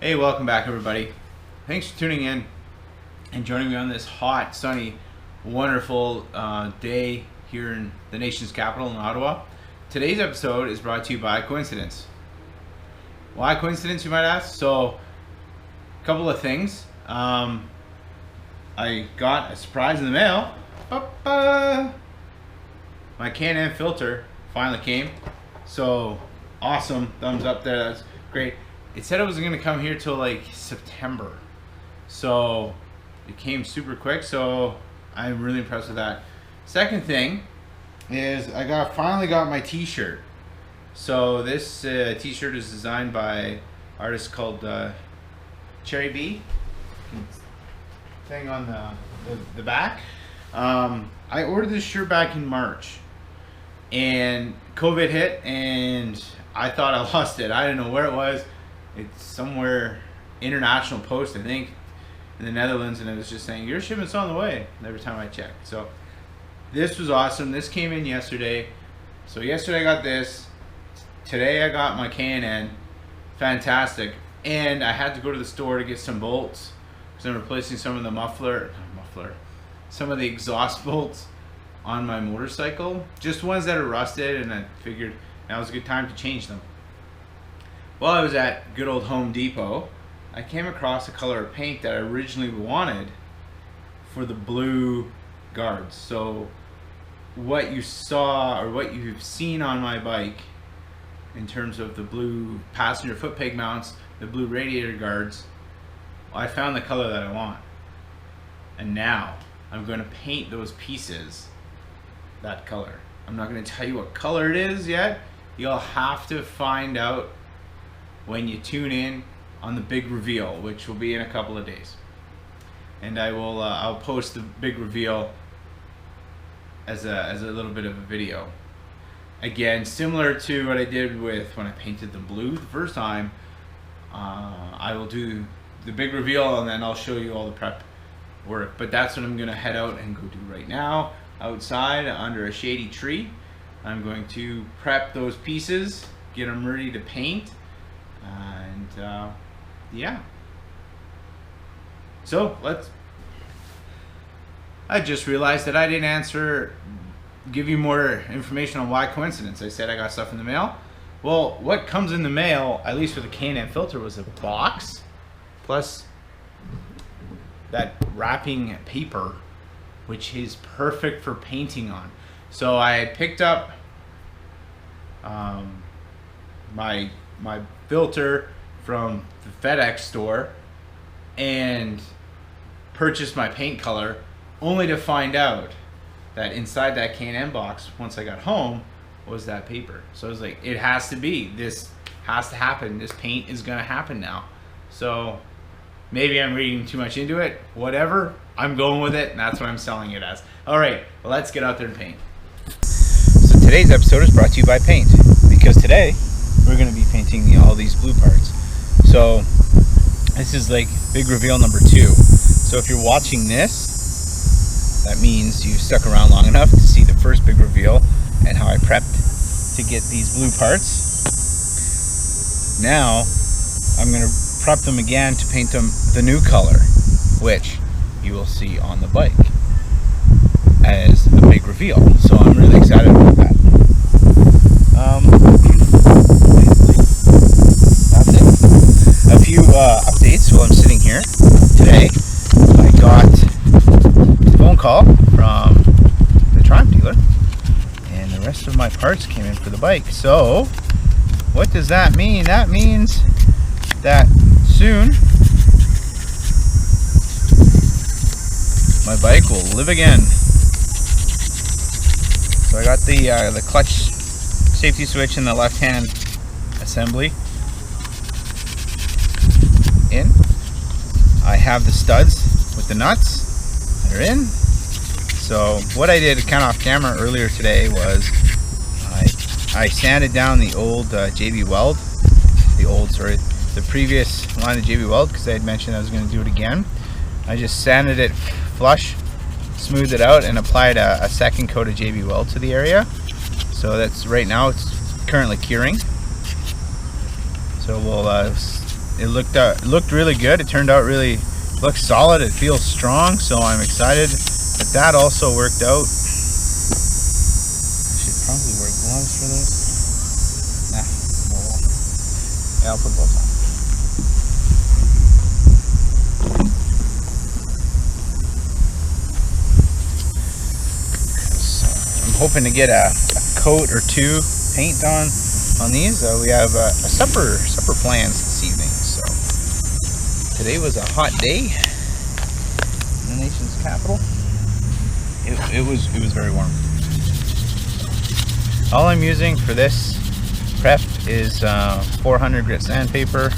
Hey, welcome back everybody. Thanks for tuning in and joining me on this hot, sunny, wonderful day here in the nation's capital in Ottawa. Today's episode is brought to you by coincidence. Why coincidence, you might ask? So, a couple of things. I got a surprise in the mail. My Can-Am filter finally came. So, awesome. Thumbs up there. That's great. It said it wasn't going to come here till like September. So it came super quick, so I'm really impressed with that. Second thing is I finally got my t-shirt. So this t-shirt is designed by an artist called CherrieBee. Thing on the back. I ordered this shirt back in March and COVID hit and I thought I lost it. I didn't know where it was. It's somewhere international post, I think, in the Netherlands, and it was just saying your shipment's on the way every time I checked. So this was awesome. This came in yesterday. So yesterday I got this. Today I got my Can-Am. Fantastic. And I had to go to the store to get some bolts because I'm replacing some of the some of the exhaust bolts on my motorcycle. Just ones that are rusted, and I figured now was a good time to change them. While I was at good old Home Depot, I came across a color of paint that I originally wanted for the blue guards. So what you saw or what you've seen on my bike in terms of the blue passenger foot peg mounts, the blue radiator guards, well, I found the color that I want. And now I'm going to paint those pieces that color. I'm not going to tell you what color it is yet. You'll have to find out when you tune in on the big reveal, which will be in a couple of days. And I will I'll post the big reveal as a little bit of a video. Again, similar to what I did with when I painted the blue the first time. I will do the big reveal and then I'll show you all the prep work. But that's what I'm gonna head out and go do right now, outside under a shady tree. I'm going to prep those pieces, get them ready to paint. And yeah, so I just realized that I didn't give you more information on why coincidence. I said I got stuff in the mail. Well, what comes in the mail, at least for the Can-Am filter, was a box plus that wrapping paper, which is perfect for painting on. So I picked up my filter from the FedEx store and purchased my paint color, only to find out that inside that Can-Am box, once I got home, was that paper. So I was like, it has to be. This has to happen. This paint is gonna happen now. So maybe I'm reading too much into it. Whatever, I'm going with it, and that's what I'm selling it as. All right, well, let's get out there and paint. So today's episode is brought to you by Paint, because today we're going to be painting all these blue parts. So this is like big reveal number 2. So if you're watching this, that means you stuck around long enough to see the first big reveal and how I prepped to get these blue parts. Now I'm going to prep them again to paint them the new color, which you will see on the bike as the big reveal. So I'm really excited about that. That's it. A few updates while I'm sitting here today. I got a phone call from the Triumph dealer and the rest of my parts came in for the bike. So what does that mean? That means that soon my bike will live again. So I got the clutch safety switch in the left-hand assembly in. I have the studs with the nuts that are in. So what I did kind of off camera earlier today was I sanded down the old JB Weld, the previous line of JB Weld, because I had mentioned I was going to do it again. I just sanded it flush, smoothed it out, and applied a second coat of JB Weld to the area. So that's right now, it's currently curing. So we'll it looked really good. It turned out really, looks solid. It feels strong, so I'm excited that that also worked out. I should probably wear gloves for this. Nah, well, yeah, I'll put gloves on. So I'm hoping to get a coat or two paint on these. We have a supper plans this evening. So today was a hot day in the nation's capital. It was very warm. All I'm using for this prep is 400 grit sandpaper.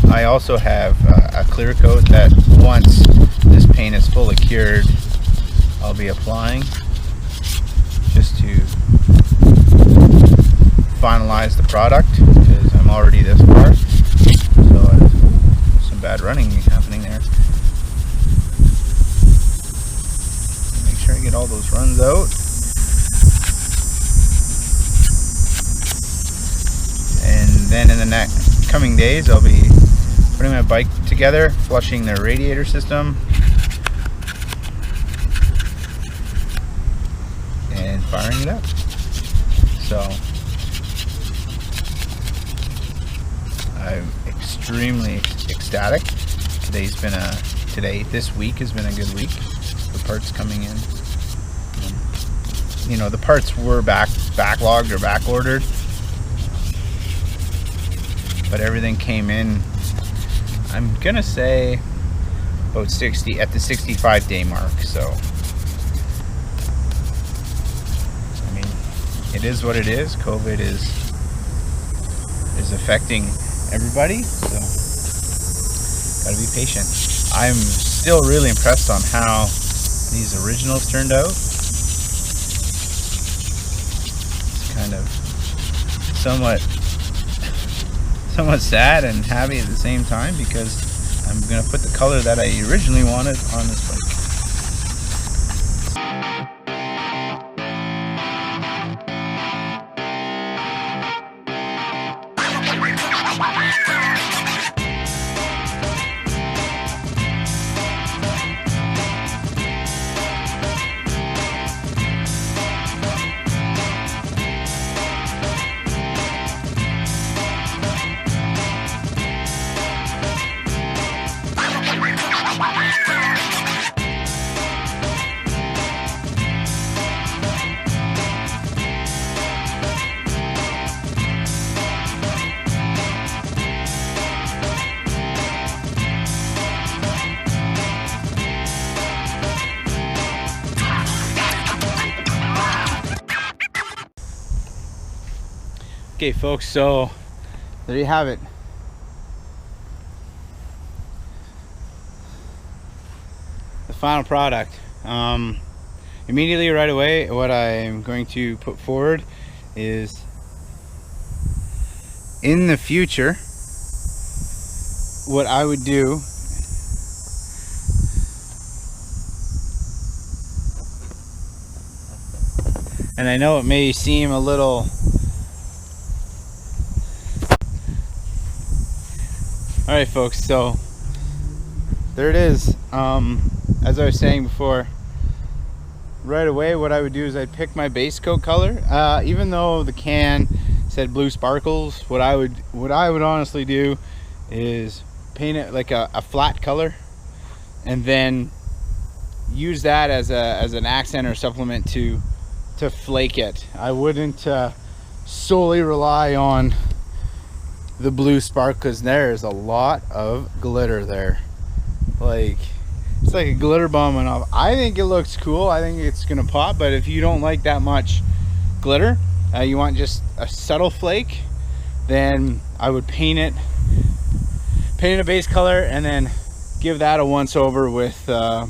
I also have a clear coat that once this paint is fully cured, I'll be applying just to finalize the product, because I'm already this far. So some bad running happening there. Make sure I get all those runs out. And then in the next coming days, I'll be putting my bike together, flushing the radiator system, and firing it up. So I'm extremely ecstatic. This week has been a good week. The parts coming in. You know, the parts were backlogged or back ordered, but everything came in, I'm gonna say about 60 at the 65 day mark. So I mean, it is what it is. COVID is affecting everybody, so gotta be patient. I'm still really impressed on how these originals turned out. It's kind of somewhat sad and happy at the same time, because I'm gonna put the color that I originally wanted on this bike. Okay folks, so there you have it. The final product. Immediately right away, what I'm going to put forward is, in the future, what I would do and I know it may seem a little, alright folks, so there it is. As I was saying before, right away what I would do is I'd pick my base coat color. Even though the can said blue sparkles, what I would honestly do is paint it like a flat color, and then use that as an accent or supplement to flake it. I wouldn't solely rely on the blue spark, because there's a lot of glitter there. Like, it's like a glitter bomb went off. I think it looks cool. I think it's gonna pop. But if you don't like that much glitter, you want just a subtle flake, then I would paint it a base color, and then give that a once over with the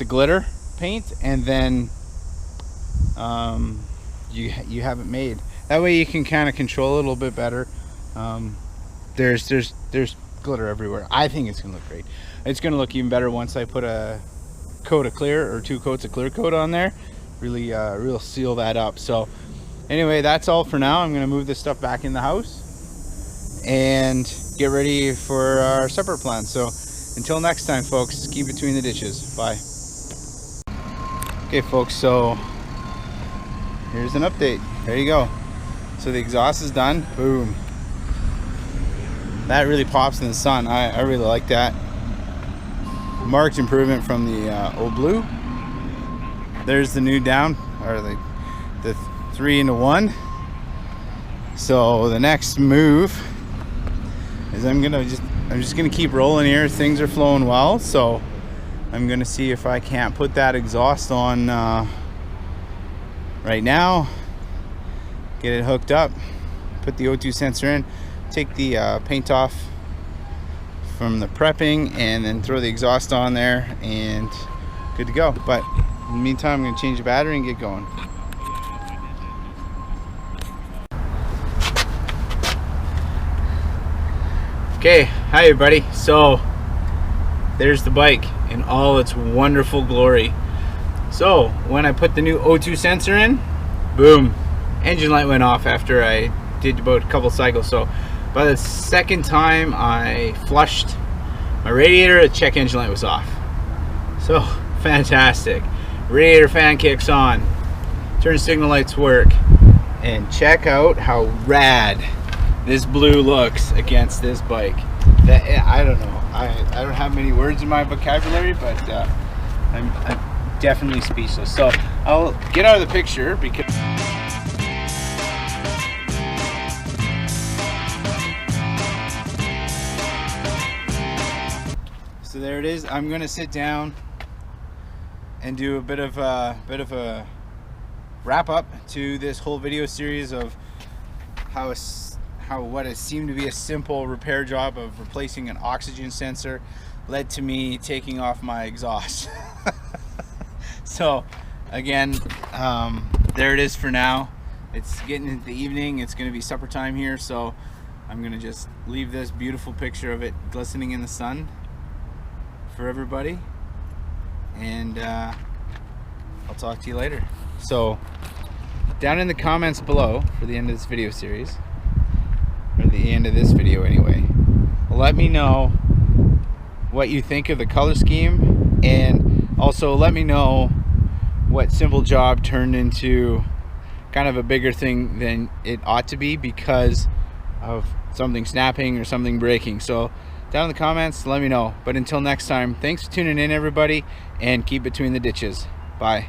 glitter paint, and then you have it made. That way you can kind of control it a little bit better. There's glitter everywhere. I think it's gonna look great. It's gonna look even better once I put a coat of clear, or 2 coats of clear coat on there. Really seal that up. So Anyway, that's all for now. I'm gonna move this stuff back in the house and get ready for our supper plan. So until next time, folks, keep between the ditches. Bye. Okay, folks, so here's an update. There you go. So the exhaust is done. Boom. That really pops in the sun. I really like that. Marked improvement from the old Blue. There's the new down, or the 3-in-1. So the next move is I'm just gonna keep rolling here. Things are flowing well, so I'm gonna see if I can't put that exhaust on right now, get it hooked up, put the O2 sensor in, take the paint off from the prepping, and then throw the exhaust on there, and good to go. But in the meantime, I'm gonna change the battery and get going. Okay, hi everybody. So there's the bike in all its wonderful glory. So when I put the new O2 sensor in, boom, engine light went off after I did about a couple cycles. So by the second time I flushed my radiator, the check engine light was off. So fantastic. Radiator fan kicks on, turn signal lights work, and check out how rad this Blue looks against this bike. I don't know. I don't have many words in my vocabulary, but I'm definitely speechless. So I'll get out of the picture because so there it is. I'm gonna sit down and do a bit of a wrap up to this whole video series of how what has seemed to be a simple repair job of replacing an oxygen sensor led to me taking off my exhaust. So again, there it is for now. It's getting into the evening. It's going to be supper time here, so I'm going to just leave this beautiful picture of it glistening in the sun for everybody, and I'll talk to you later. So down in the comments below for the end of this video series, or the end of this video anyway, let me know what you think of the color scheme, and also let me know what simple job turned into kind of a bigger thing than it ought to be because of something snapping or something breaking. So down in the comments, let me know. But until next time, thanks for tuning in everybody, and keep between the ditches. Bye.